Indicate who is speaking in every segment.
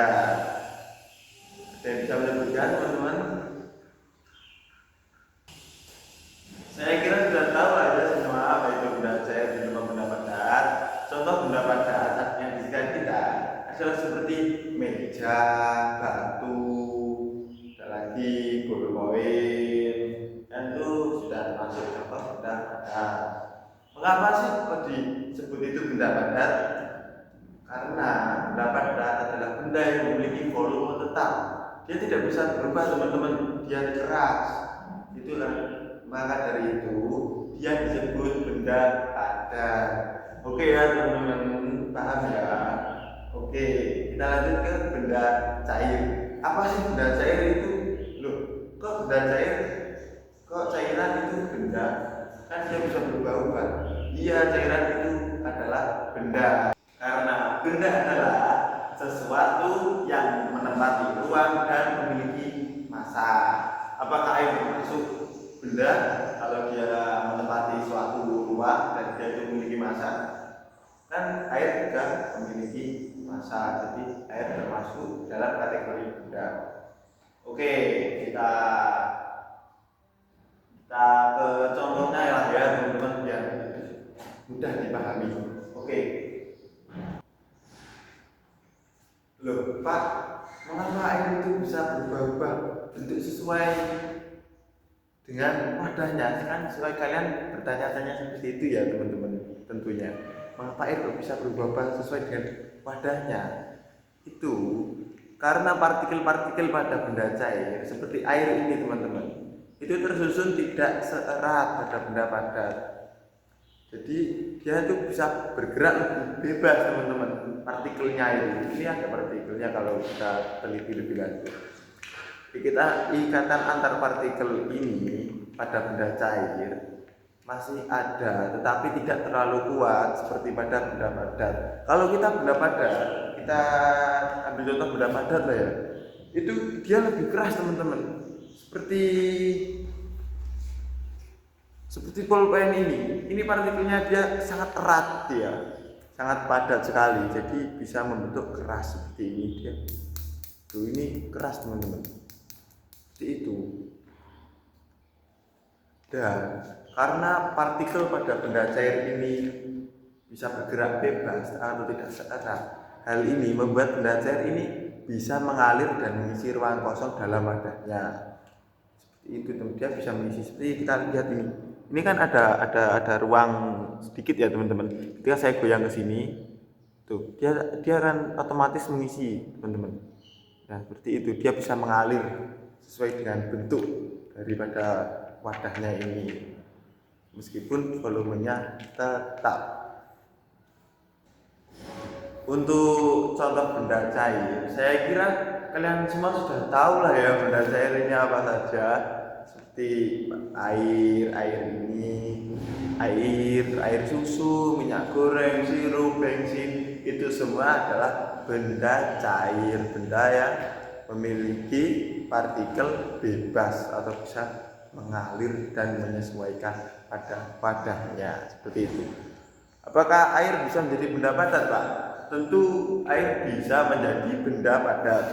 Speaker 1: padat. Ada yang bisa menyebutkan teman-teman? Saya kira sudah tahu aja semua apa itu benda cair dan juga benda padat. Contoh benda padat yang di sekitar kita adalah seperti meja, batu, ada lagi bolu koin, dan itu sudah termasuk contoh benda padat. Mengapa sih kok disebut itu benda padat? Karena benda padat adalah benda yang memiliki volume tetap. Dia tidak bisa berubah teman-teman, dia keras. Itulah maka dari itu dia disebut benda padat. Oke ya teman-teman, paham ya? Oke, kita lanjut ke benda cair. Apa sih benda cair itu? Loh, kok benda cair? Kok cairan itu benda? Kan dia bisa berubah-ubah. Iya, cairan itu adalah benda. Karena benda adalah sesuatu yang menempati ruang dan memiliki massa. Apakah air termasuk benda? Kalau dia menempati suatu ruang dan dia itu memiliki massa, kan air juga memiliki massa. Jadi air termasuk dalam kategori benda. Oke, kita ke contohnya lah ya teman-teman biar mudah dipahami. Oke. Loh Pak, mengapa air itu bisa berubah-ubah bentuk sesuai dengan wadahnya? Kan sesuai kalian bertanya-tanya seperti itu ya teman-teman tentunya. Mengapa air bisa berubah-ubah sesuai dengan wadahnya? Itu karena partikel-partikel pada benda cair seperti air ini teman-teman, itu tersusun tidak seerat pada benda padat. Jadi dia itu bisa bergerak lebih bebas teman-teman. Partikelnya ini ada partikelnya kalau kita teliti lebih lanjut. Kita ikatan antar partikel ini pada benda cair masih ada, tetapi tidak terlalu kuat seperti pada benda padat. Kalau kita benda padat, kita ambil contoh benda padat lah ya. Itu dia lebih keras teman-teman. Seperti pulpen ini partikelnya dia sangat erat, dia sangat padat sekali, jadi bisa membentuk keras seperti ini dia. Tuh ini keras teman-teman, seperti itu. Dan karena partikel pada benda cair ini bisa bergerak bebas atau tidak seerat, hal ini membuat benda cair ini bisa mengalir dan mengisi ruang kosong dalam wadahnya. Seperti itu teman, dia bisa mengisi seperti kita lihat ini. Ini kan ada ruang sedikit ya teman-teman. Ketika saya goyang ke sini, tuh dia akan otomatis mengisi teman-teman. Nah seperti itu, dia bisa mengalir sesuai dengan bentuk daripada wadahnya ini, meskipun volumenya tetap. Untuk contoh benda cair, saya kira kalian semua sudah tahu lah ya benda cair ini apa saja. Seperti air susu, minyak goreng, sirup, bensin, itu semua adalah benda cair, benda yang memiliki partikel bebas atau bisa mengalir dan menyesuaikan pada wadahnya, seperti itu. Apakah air bisa menjadi benda padat, Pak? Tentu air bisa menjadi benda padat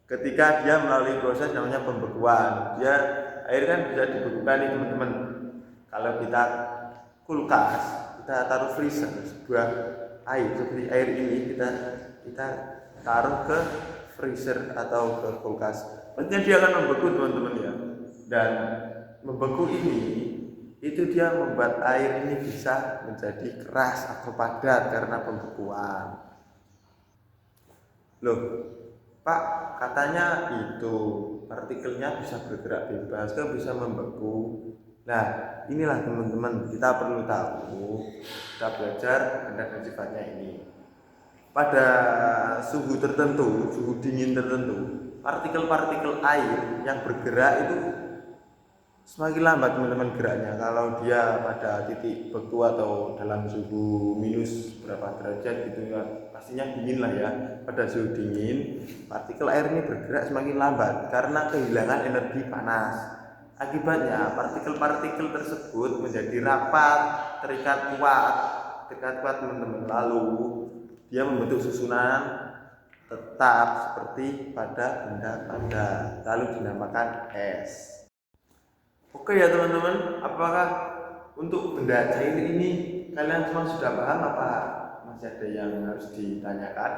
Speaker 1: ketika dia melalui proses namanya pembekuan. Air kan bisa dibekukan nih teman-teman. Kalau kita kulkas, kita taruh freezer sebuah air seperti air ini, kita taruh ke freezer atau ke kulkas, pastinya dia akan membeku teman-teman ya. Dan membeku ini itu dia membuat air ini bisa menjadi keras atau padat karena pembekuan. Loh Pak, katanya itu partikelnya bisa bergerak bebas, kan bisa membeku. Nah, inilah teman-teman, kita perlu tahu, kita belajar benda sifatnya ini. Pada suhu tertentu, suhu dingin tertentu, partikel-partikel air yang bergerak itu semakin lambat teman-teman geraknya. Kalau dia pada titik beku atau dalam suhu minus berapa derajat gitu ya, pastinya dingin lah ya. Pada suhu dingin, partikel air ini bergerak semakin lambat karena kehilangan energi panas. Akibatnya partikel-partikel tersebut menjadi rapat, terikat kuat teman-teman. Lalu dia membentuk susunan tetap seperti pada benda padat, lalu dinamakan es. Oke ya teman-teman, apakah untuk benda cair ini kalian semua sudah paham apa masih ada yang harus ditanyakan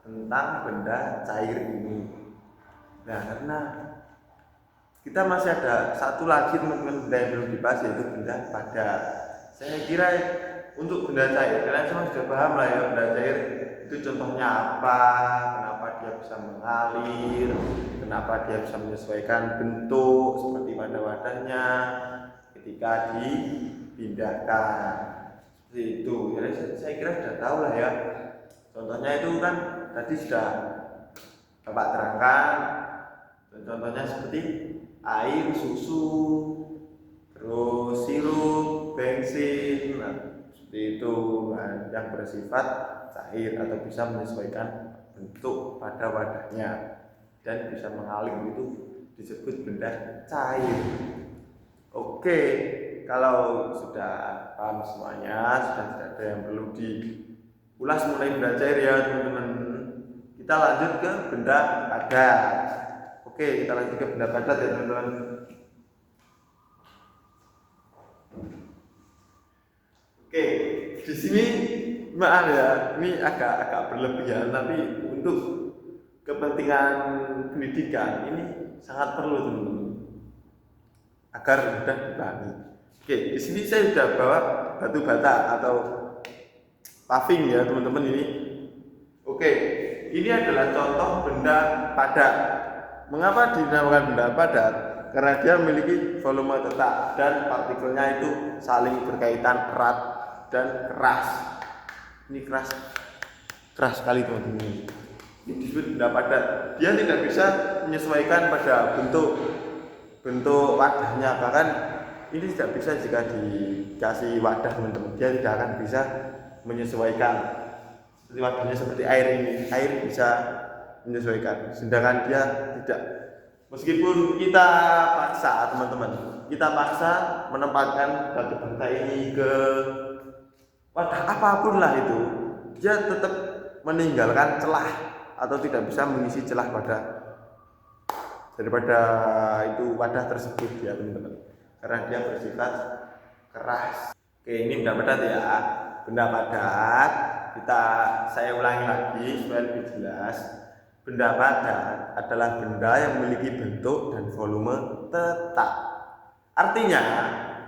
Speaker 1: tentang benda cair ini? Nah, karena kita masih ada satu lagi teman-teman benda yang belum dibahas, yaitu benda padat. Saya kira untuk benda cair kalian semua sudah paham lah ya, benda cair itu contohnya apa, kenapa dia bisa mengalir, kenapa dia bisa menyesuaikan bentuk seperti pada wadahnya ketika dipindahkan, seperti itu. Jadi saya kira sudah tahu lah ya. Contohnya itu kan tadi sudah Bapak terangkan. Contohnya seperti air, susu, terus sirup, bensin, seperti itu, yang bersifat cair atau bisa menyesuaikan bentuk pada wadahnya dan bisa mengalir, itu disebut benda cair. Oke, kalau sudah paham semuanya, sudah tidak ada yang perlu diulas mengenai benda cair ya teman-teman. Kita lanjut ke benda padat. Oke, kita lanjut ke benda padat ya teman-teman. Oke, di sini maaf ya, ini agak berlebihan, tapi untuk kepentingan pendidikan ini sangat perlu teman-teman agar mudah dipahami. Oke, di sini saya sudah bawa batu bata atau paving ya teman-teman ini. Oke, ini adalah contoh benda padat. Mengapa dinamakan benda padat? Karena dia memiliki volume tetap dan partikelnya itu saling berkaitan erat dan keras. Ini keras sekali teman-teman. Ini disebut benda padat. Dia tidak bisa menyesuaikan pada bentuk wadahnya, bahkan ini tidak bisa jika dikasih wadah teman-teman. Dia tidak akan bisa menyesuaikan. Seperti wadahnya seperti air ini, air bisa menyesuaikan, sedangkan dia tidak. Meskipun kita paksa teman-teman, kita paksa menempatkan batu bata ini ke wadah apapun lah itu, dia tetap meninggalkan celah atau tidak bisa mengisi celah daripada itu wadah tersebut ya teman-teman, karena dia bersifat keras. Oke, ini benda padat ya, benda padat. Saya ulangi lagi supaya lebih jelas. Benda padat adalah benda yang memiliki bentuk dan volume tetap. Artinya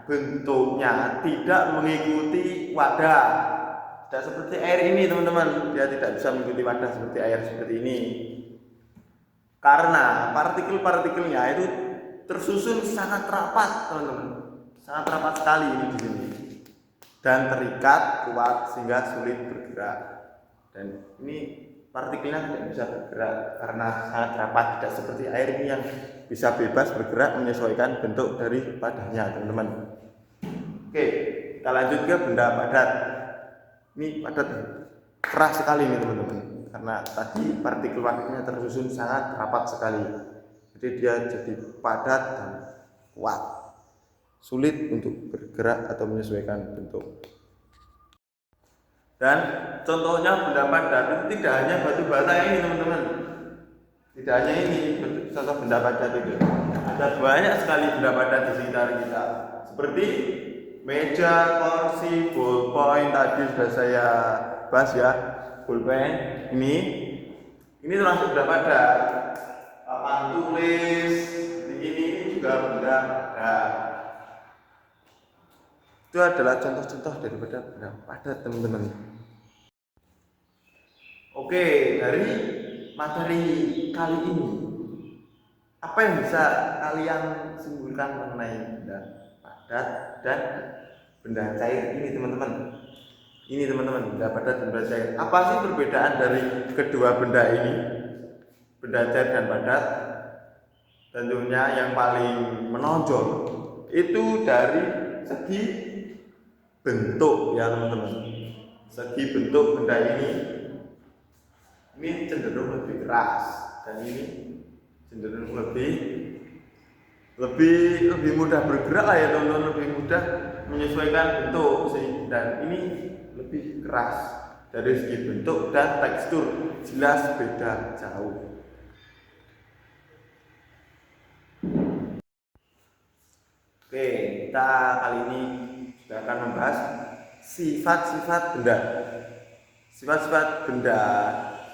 Speaker 1: bentuknya tidak mengikuti wadah. Tidak seperti air ini teman-teman, dia tidak bisa mengikuti wadah seperti air seperti ini. Karena partikel-partikelnya itu tersusun sangat rapat teman-teman, sangat rapat sekali ini di sini, dan terikat kuat sehingga sulit bergerak. Dan ini partikelnya tidak bisa bergerak karena sangat rapat, tidak seperti air ini yang bisa bebas bergerak menyesuaikan bentuk dari wadahnya teman-teman. Oke, kita lanjut ke benda padat. Ini padat keras sekali ini teman-teman, karena tadi partikel-partikelnya tersusun sangat rapat sekali, jadi dia jadi padat dan kuat, sulit untuk bergerak atau menyesuaikan bentuk. Dan contohnya benda padat itu tidak hanya batu bata ini teman-teman, tidak hanya ini contoh benda padat itu, ada banyak sekali benda padat di sekitar kita, seperti meja, kursi, ballpoint tadi sudah saya bahas ya, pulpen ini termasuk benda padat. Papan tulis ini juga benda padat. Itu adalah contoh-contoh daripada benda padat teman-teman. Oke, dari materi kali ini apa yang bisa kalian simpulkan mengenai benda padat dan benda cair ini teman-teman? Ini teman-teman, benda padat dan benda cair. Apa sih perbedaan dari kedua benda ini? Benda cair dan padat. Tentunya yang paling menonjol itu dari segi bentuk ya teman-teman. Segi bentuk benda ini cenderung lebih keras dan ini cenderung lebih mudah bergerak lah ya teman-teman, lebih mudah menyesuaikan bentuk sih, dan ini lebih keras. dari segi bentuk dan tekstur jelas beda jauh. Oke, kita kali ini juga akan membahas sifat-sifat benda. Sifat-sifat benda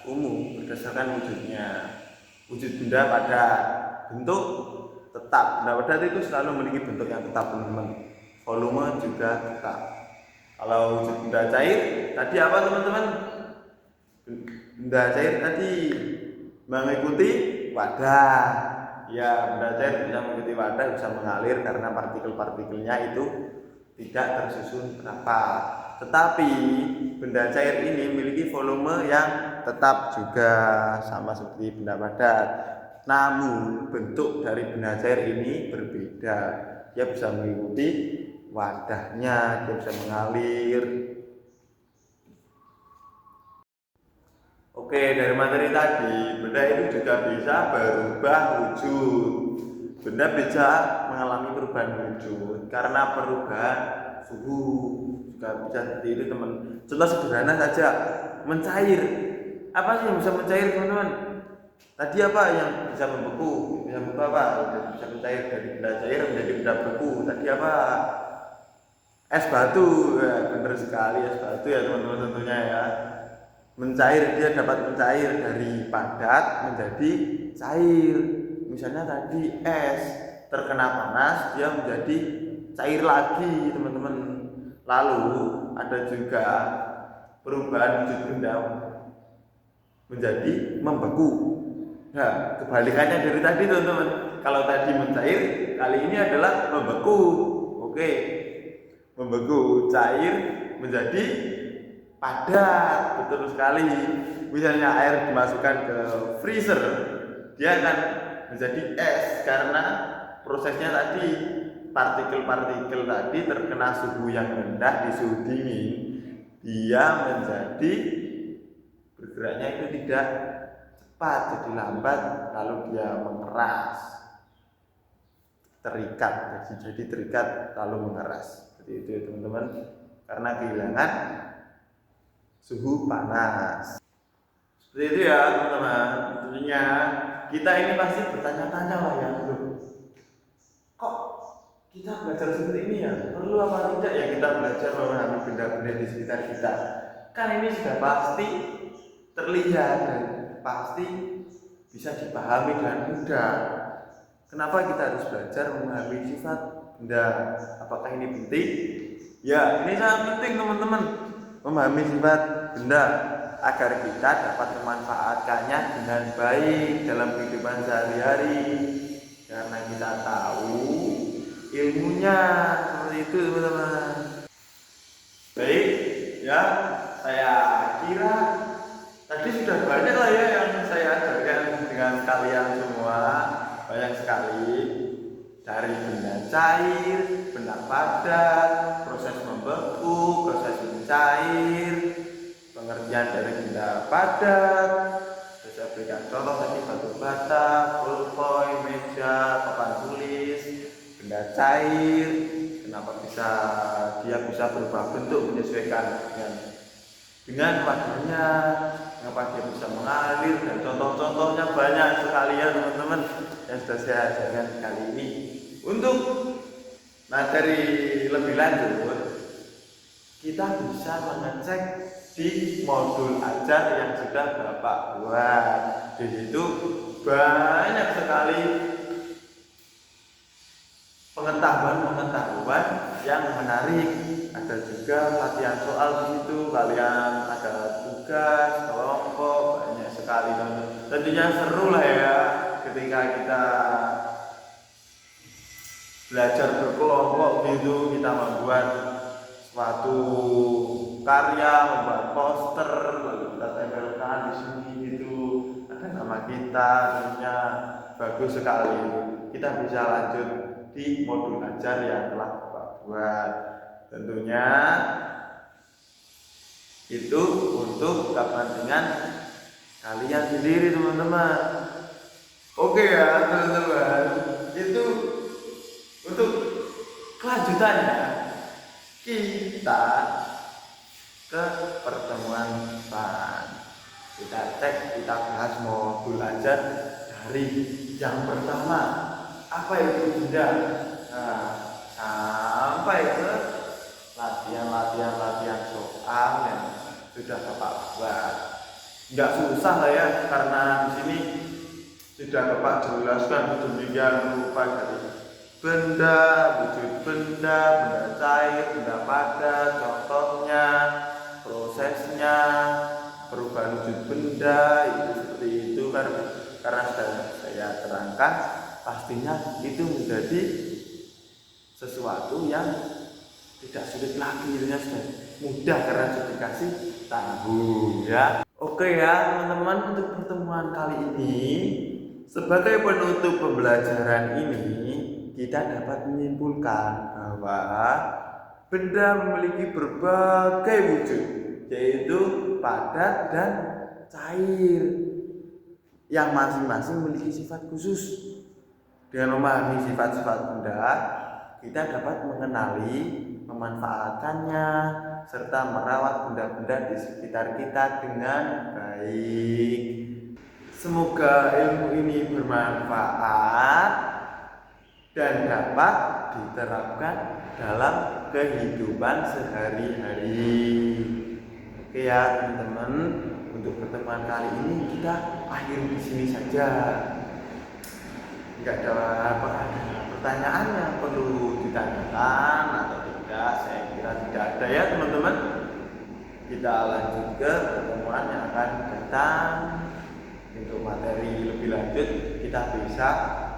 Speaker 1: umum berdasarkan wujudnya. Wujud benda pada bentuk tetap. Benda padat itu selalu memiliki bentuk yang tetap, teman-teman. Volume juga tetap. Kalau wujud benda cair, tadi apa teman-teman? Benda cair tadi mengikuti wadah. Ya, benda cair bisa mengikuti wadah, bisa mengalir karena partikel-partikelnya itu tidak tersusun rapat. Tetapi benda cair ini memiliki volume yang tetap juga, sama seperti benda padat. Namun bentuk dari benda cair ini berbeda. Dia bisa mengikuti wadahnya, dia bisa mengalir. Oke, dari materi tadi, benda itu juga bisa berubah wujud. Benda bisa mengalami perubahan wujud karena perubahan suhu. Juga bisa seperti itu, teman. Contoh sederhana saja, mencair. Apa sih yang bisa mencair, teman-teman? Tadi apa yang bisa membeku? Bisa membeku apa? Bisa mencair dari benda cair menjadi benda beku. Tadi apa? Es batu. Ya, benar sekali, es batu ya, teman-teman, tentunya ya. Mencair, dia dapat mencair dari padat menjadi cair. Misalnya tadi es terkena panas, dia menjadi cair lagi, teman-teman. Lalu ada juga perubahan wujud benda menjadi membeku. Nah, kebalikannya dari tadi, teman-teman. Kalau tadi mencair, kali ini adalah membeku. Oke, membeku, cair menjadi padat, betul sekali. Misalnya air dimasukkan ke freezer, dia akan menjadi es karena prosesnya tadi partikel-partikel tadi terkena suhu yang rendah di suhu dingin, dia menjadi bergeraknya itu tidak cepat, jadi lambat, lalu dia mengeras, terikat, jadi terikat lalu mengeras. Seperti itu ya, teman-teman, karena kehilangan suhu panas. Seperti itu ya, teman-teman. Tentunya kita ini pasti bertanya-tanya lah ya, kok kita belajar seperti ini ya? Perlu apa tidak ya kita belajar memahami benda-benda di sekitar kita? Kan ini sudah pasti terlihat dan pasti bisa dipahami dengan mudah. Kenapa kita harus belajar memahami sifat benda? Apakah ini penting? Ya, ini sangat penting, teman-teman. Memahami sifat benda agar kita dapat memanfaatkannya dengan baik dalam kehidupan sehari-hari, karena kita tahu ilmunya. Seperti itu, teman-teman. Baik ya, saya kira tadi sudah banyak lah ya yang saya ajarkan dengan kalian semua. Banyak sekali, dari benda cair, benda padat, proses membeku, proses mencair, pengertian dari benda padat. Saya berikan contoh tadi batu bata, pulpoin, meja, papan tulis, benda cair. Kenapa dia bisa berubah bentuk menyesuaikan dengan wadahnya, kenapa dia bisa mengalir, dan contoh-contohnya banyak sekali ya, teman-teman, yang sudah saya ajarkan kali ini. Untuk materi lebih lanjut, kita bisa mengecek di modul ajar yang sudah Bapak buat. Di situ banyak sekali pengetahuan yang menarik. Ada juga latihan soal di situ, kalian ada tugas kelompok, banyak sekali. Tentunya seru lah ya ketika kita belajar berkelompok gitu, kita membuat suatu karya, membuat poster, lalu kita tempelkan di sini gitu, ada nama kita, tentunya bagus sekali. Kita bisa lanjut di modul ajar yang telah Bapak buat. Tentunya itu untuk kepentingan kalian sendiri, teman-teman. Oke ya, teman-teman. Itu untuk kelanjutannya kita ke pertemuan depan. Kita cek, kita bahas modul ajar dari yang pertama, apa itu benda. Nah, sampai ke latihan soal yang sudah Bapak buat. Nggak susah lah ya, karena di sini sudah Bapak jelaskan sedemikian rupa dari benda, wujud benda, benda cair, benda padat, contohnya, prosesnya, perubahan wujud benda, itu seperti itu kan. Karena sudah saya terangkan, pastinya itu menjadi sesuatu yang tidak sulit lagi, sudah mudah karena sudah dikasih tahu ya. Oke ya teman-teman, untuk pertemuan kali ini sebagai penutup pembelajaran ini, kita dapat menyimpulkan bahwa benda memiliki berbagai wujud, yaitu padat dan cair, yang masing-masing memiliki sifat khusus. Dengan memahami sifat-sifat benda, kita dapat mengenali, memanfaatkannya, serta merawat benda-benda di sekitar kita dengan baik. Semoga ilmu ini bermanfaat dan dapat diterapkan dalam kehidupan sehari-hari. Oke ya teman-teman, untuk pertemuan kali ini kita akhiri di sini saja. Enggak ada pertanyaan yang perlu ditanyakan atau tidak, saya kira tidak ada ya teman-teman. Kita lanjut ke pertemuan yang akan datang. Untuk materi lebih lanjut, kita bisa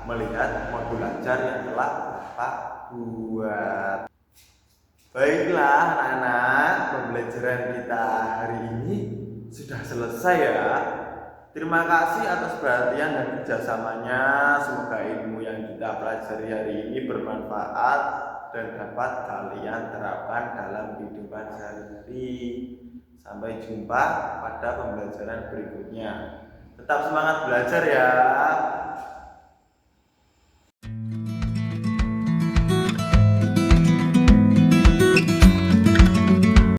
Speaker 1: melihat modul ajar yang telah Bapak buat. Baiklah anak-anak, pembelajaran kita hari ini sudah selesai ya. Terima kasih atas perhatian dan kerjasamanya. Semoga ilmu yang kita pelajari hari ini bermanfaat dan dapat kalian terapkan dalam kehidupan sehari-hari. Sampai jumpa pada pembelajaran berikutnya. Tetap semangat belajar ya.